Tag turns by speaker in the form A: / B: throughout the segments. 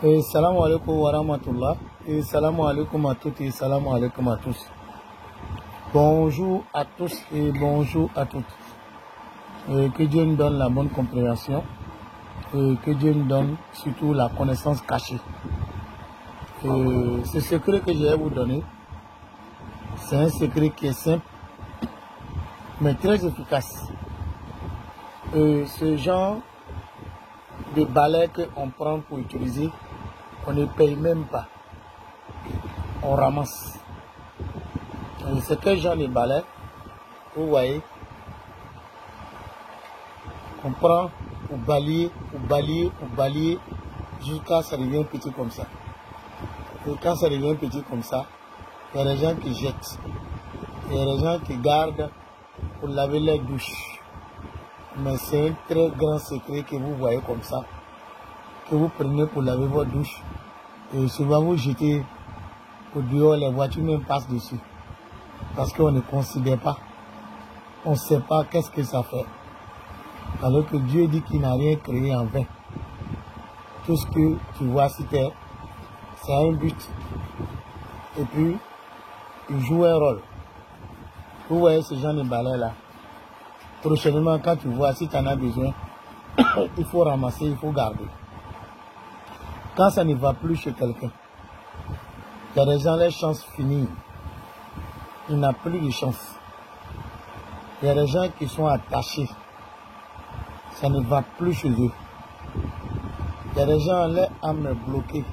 A: Salam alaikum wa rahmatullah. Salam alaikum à toutes et salam alaikum à tous. Bonjour à tous et bonjour à toutes. Que Dieu nous donne la bonne compréhension. Que Dieu nous donne surtout la connaissance cachée. Ce secret que je vais vous donner, c'est un secret qui est simple, mais très efficace. Ce genre de balai qu'on prend pour utiliser, on ne paye même pas. On ramasse. C'est quel genre de balai? Vous voyez, on prend pour balayer, jusqu'à ce que ça devienne petit comme ça. Et quand ça devient petit comme ça, il y a des gens qui jettent. Il y a des gens qui gardent pour laver les douches. Mais c'est un très grand secret que vous voyez comme ça, que vous prenez pour laver votre douche. Et souvent vous jetez au dehors, les voitures même passent dessus. Parce qu'on ne considère pas. On ne sait pas qu'est-ce que ça fait. Alors que Dieu dit qu'il n'a rien créé en vain. Tout ce que tu vois sur terre, c'est un but. Et puis, il joue un rôle. Vous voyez ce genre de balai là. Prochainement, quand tu vois, si tu en as besoin, il faut ramasser, il faut garder. Quand ça ne va plus chez quelqu'un, il y a des gens, les chances finissent. Il n'a plus de chance. Il y a des gens qui sont attachés. Ça ne va plus chez eux. Il y a des gens, les âmes bloquées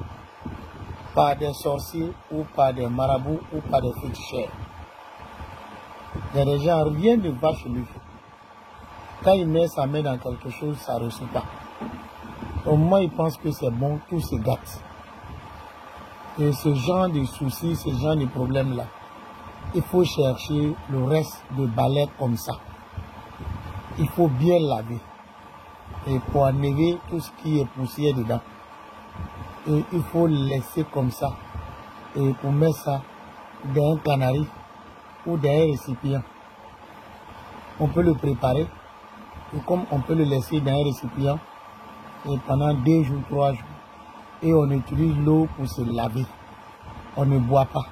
A: par des sorciers ou par des marabouts ou par des féticheurs. Il y a des gens, rien ne va chez lui. Quand il met sa main dans quelque chose, ça ne reçoit pas. Au moment où il pense que c'est bon, tout se gâte. Et ce genre de soucis, ce genre de problèmes-là, il faut chercher le reste de balai comme ça. Il faut bien laver. Et pour enlever tout ce qui est poussière dedans. Et il faut laisser comme ça. Et pour mettre ça dans un canari ou dans un récipient. On peut le préparer. Et comme on peut le laisser dans un récipient et pendant 2 jours, 3 jours, et on utilise l'eau pour se laver. On ne boit pas.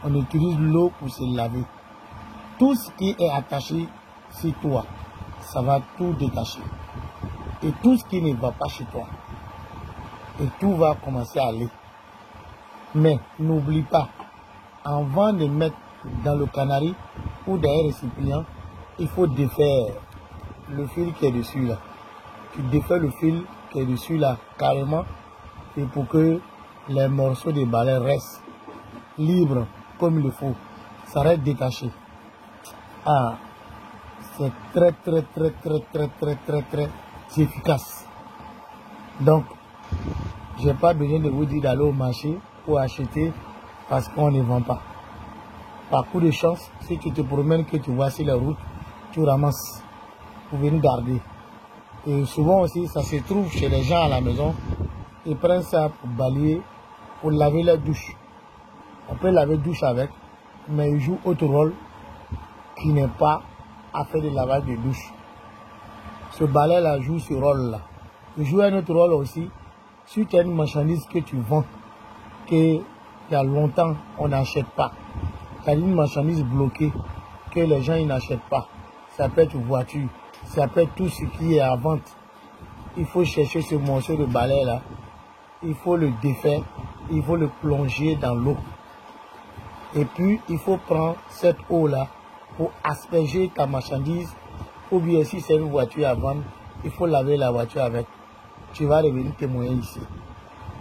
A: On utilise l'eau pour se laver. Tout ce qui est attaché sur toi, ça va tout détacher. Et tout ce qui ne va pas chez toi, et tout va commencer à aller. Mais n'oublie pas, avant de mettre dans le canari ou dans un récipient, il faut défaire le fil qui est dessus là. Tu défais le fil qui est dessus là carrément, et pour que les morceaux de balai restent libres comme il le faut. Ça reste détaché. Ah, c'est très efficace. Donc, je n'ai pas besoin de vous dire d'aller au marché pour acheter parce qu'on ne vend pas. Par coup de chance, si tu te promènes que tu vois sur la route, tu ramasses pour venir garder. Et souvent aussi, ça se trouve chez les gens à la maison. Ils prennent ça pour balayer, pour laver leur douche. On peut laver douche avec, mais ils jouent autre rôle qui n'est pas à faire de lavage de douche. Ce balai-là joue ce rôle-là. Il joue un autre rôle aussi. Si tu as une marchandise que tu vends, qu'il y a longtemps on n'achète pas, tu as une marchandise bloquée que les gens n'achètent pas, ça peut être une voiture, ça peut être tout ce qui est à vente. Il faut chercher ce morceau de balai-là, il faut le défaire, il faut le plonger dans l'eau. Et puis, il faut prendre cette eau-là pour asperger ta marchandise. Ou bien si c'est une voiture à vendre, il faut laver la voiture avec. Tu vas devenir témoin ici.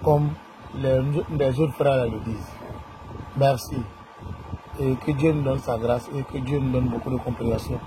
A: Comme les autres frères le disent. Merci. Et que Dieu nous donne sa grâce et que Dieu nous donne beaucoup de compréhension.